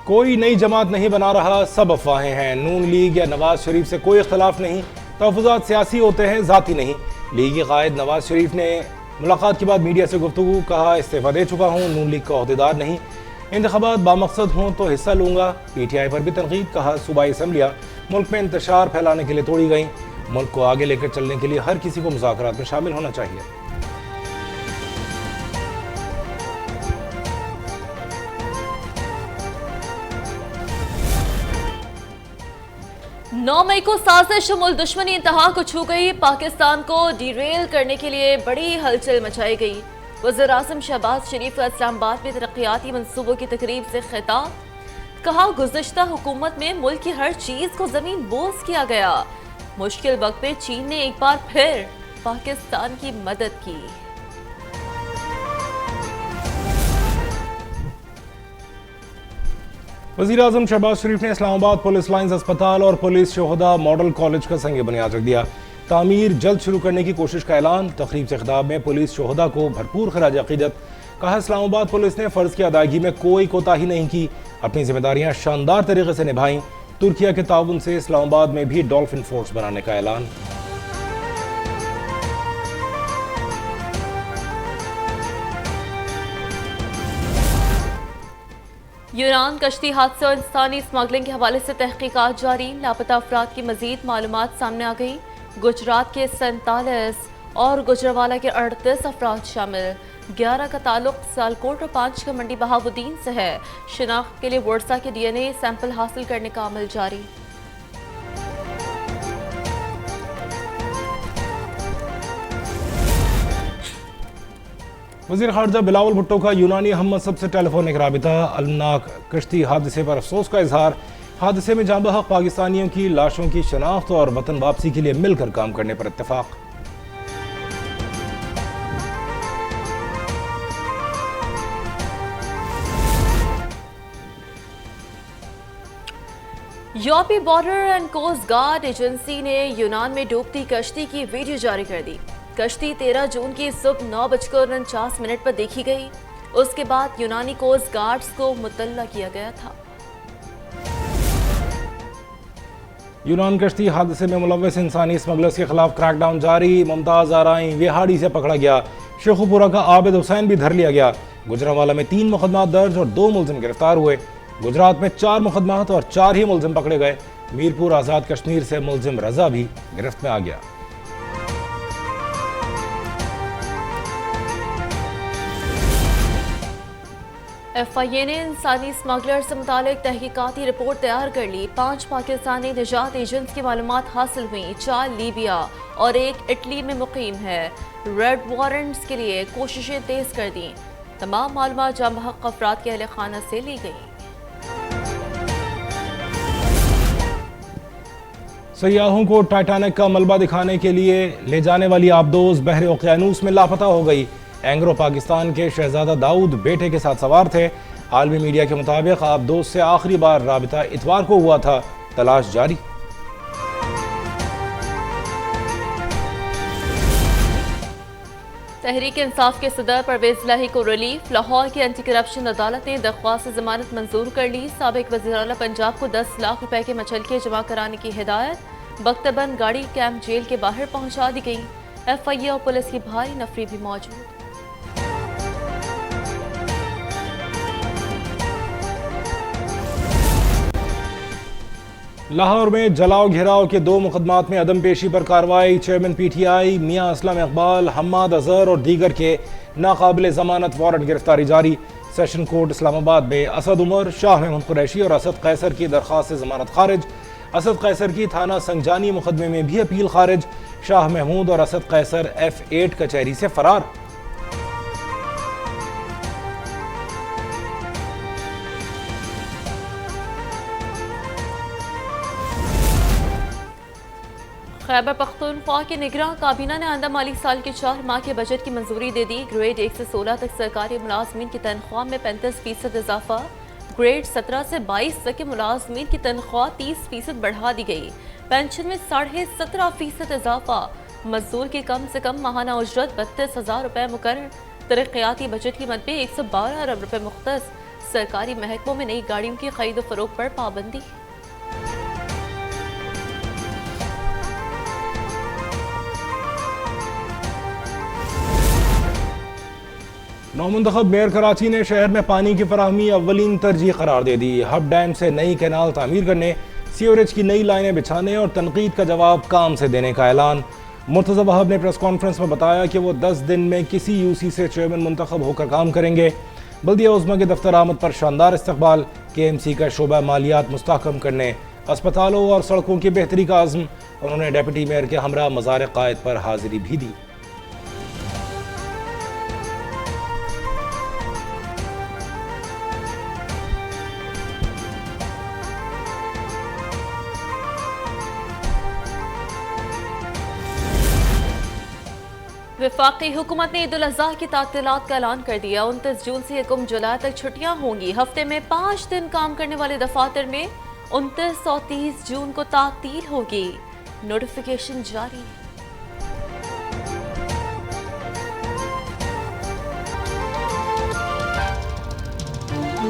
कोई नई जमात नहीं बना रहा, सब अफवाहें हैं। नून लीग या नवाज शरीफ से कोई इख्तलाफ नहीं, तहफ़्फ़ुज़ात सियासी होते हैं, ज़ाती नहीं। लीगी कायद नवाज शरीफ ने मुलाकात के बाद मीडिया से गुफ्तगू, कहा इस्तीफ़ा दे चुका हूँ, नून लीग का अहदेदार नहीं। इंतखाबात बामकसद हों तो हिस्सा लूँगा। PTI पर भी तनकीद, कहा सूबाई असम्बलियाँ मुल्क में इंतशार फैलाने के लिए तोड़ी गई। मुल्क को आगे लेकर चलने के लिए हर किसी को मुज़ाकरात में शामिल होना चाहिए। 9 मई को साजिश मुल दुश्मनी इंतहा को छू गई। पाकिस्तान को डिरेल करने के लिए बड़ी हलचल मचाई गई। वज़ीर आज़म शहबाज शरीफ का इस्लामाबाद में तरक्याती मंसूबों की तकरीब से खिताब, कहा गुज़श्ता हुकूमत में मुल्क की हर चीज को जमीन बोझ किया गया। मुश्किल वक्त में चीन ने एक बार फिर पाकिस्तान की मदद की। वज़ीर आज़म शहबाज शरीफ ने इस्लामाबाद पुलिस लाइन्स अस्पताल और पुलिस शोहदा मॉडल कॉलेज का संग बुनियाद रख दिया। तामीर जल्द शुरू करने की कोशिश का ऐलान। तकरीब से खिताब में पुलिस शोहदा को भरपूर खराज अकीदत, कहा इस्लामाबाद पुलिस ने फ़र्ज़ की अदायगी में कोई कोताही नहीं की, अपनी जिम्मेदारियां शानदार तरीके से निभाईं। तुर्किया के ताउन से इस्लामाबाद में भी डॉल्फिन फोर्स बनाने का ऐलान। यूनान कश्ती हादसे और इंसानी स्मगलिंग के हवाले से तहकीकात जारी। लापता अफराद की मजीद मालूमात सामने आ गई। गुजरात के 47 और गुजरावाला के 38 अफराद शामिल। 11 का ताल्लुक सियालकोट और 5 का मंडी बहाबुद्दीन से है। शिनाख्त के लिए वर्सा के DNA सैंपल हासिल करने का अमल जारी। वज़ीर ख़ारजा बिलावल भुट्टो का यूनानी हममसब से टेलीफोनिक राबिता। अलनाक कश्ती हादसे पर अफसोस का इजहार। हादसे में जाँ बहक पाकिस्तानियों की लाशों की शनाख्त और वतन वापसी के लिए मिलकर काम करने पर इत्तेफाक। यूरोपीय border and coast guard agency ने यूनान में डूबती कश्ती की वीडियो जारी कर दी। कश्ती 13 जून की सुबह 9:49 पर देखी गई। उसके बाद यूनानी कोस्ट गार्ड्स को मुतल्ला किया गया था। यूनान कश्ती हादसे में मुलव्वस इंसानी स्मगलर्स के खिलाफ क्रैकडाउन जारी। मुमताज आराई विहाड़ी से पकड़ा गया। शेखुपुरा का आबिद हुसैन भी धर लिया गया। गुजरावाला में 3 मुकदमा दर्ज और 2 मुलजिम गिरफ्तार हुए। गुजरात में 4 मुकदमात और 4 ही मुलजिम पकड़े गए। मीरपुर आज़ाद कश्मीर से मुलजिम रजा भी गिरफ्त में आ गया। FIA ने इंसानी स्मगलर से मुतालिक तहकीकाती रिपोर्ट तैयार कर ली। 5 पाकिस्तानी निजात एजेंट्स की मालूमात हासिल हुई। 4 लीबिया और 1 इटली में मुकीम है। रेड वारंट्स के लिए कोशिशें तेज कर दी। तमाम मालूमात जाँ बहक अफराद के अहले खाना से ली गई। सयाहों को टाइटैनिक का मलबा दिखाने के लिए ले जाने वाली आबदोज बहरे ओकियानूस में लापता हो गई। एंग्रो पाकिस्तान के शहजादा दाऊद बेटे के साथ सवार थे। आलमी मीडिया के मुताबिक आबदोज से आखिरी बार राबिता इतवार को हुआ था। तलाश जारी। तहरीक इंसाफ के सदर परवेज इलाही को रिलीफ। लाहौर की एंटी करप्शन अदालत ने दरख्वास्त जमानत मंजूर कर ली। साबिक वज़ीर आला पंजाब को 10 लाख रुपए के मचलके जमा कराने की हिदायत। बख्तबंद गाड़ी कैंप जेल के बाहर पहुंचा दी गई। FIA और पुलिस की भारी नफरी भी मौजूद। लाहौर में जलाओ घेराव के 2 मुकदमात में अदम पेशी पर कार्रवाई। चेयरमैन PTI मियां असलम इकबाल, हम्माद अजहर और दीगर के नाकाबिल जमानत वारंट गिरफ्तारी जारी। सेशन कोर्ट इस्लामाबाद में असद उमर, शाह महमूद कुरैशी और असद कैसर की दरख्वास्त से जमानत खारिज। असद कैसर की थाना संजानी मुकदमे में भी अपील खारिज। शाह महमूद और असद कैसर F8 कचहरी से फरार। खैबर पख्तूनख्वा की निगरां काबीना ने आइंदा माली साल के 4 माह के बजट की मंजूरी दे दी। ग्रेड 1 से 16 तक सरकारी मुलाजमीन की तनख्वाह में 35% इजाफा। ग्रेड 17 से 22 तक के मुलाजमीन की तनख्वाह 30% बढ़ा दी गई। पेंशन में 17.5% इजाफा। मजदूर की कम से कम माहाना उजरत 32,000 रुपए मुकर्रर। तरक्याती बजट की मद में 112 अरब रुपए मुख्तस। सरकारी महकमों में नई गाड़ियों की खरीद फरोख्त पर पाबंदी। नौमुंतखब मेयर कराची ने शहर में पानी की फराहमी अव्वलीन तरजीह करार दे दी। हब डैम से नई कैनाल तामीर करने, सीवरेज की नई लाइनें बिछाने और तनकीद का जवाब काम से देने का ऐलान। मुर्तज़ा वहाब ने प्रेस कॉन्फ्रेंस में बताया कि वो 10 दिन में किसी यूसी से चेयरमैन मुंतखब होकर काम करेंगे। बल्दिया उज़्मा के दफ्तर आमद पर शानदार इस्तकबाल। KMC का शोबा मालियात मुस्तहकम करने, अस्पतालों और सड़कों की बेहतरी का आज़म। उन्होंने डिप्टी मेयर के हमरा मज़ार कायद पर हाजिरी भी दी। वफाकी हुकूमत ने ईद उल अज़हा की तातीलात का ऐलान कर दिया। 29 जून से 1 जुलाई तक छुट्टियां होंगी। हफ्ते में 5 दिन काम करने वाले दफातर में 29 और 30 जून को तातील होगी। नोटिफिकेशन जारी।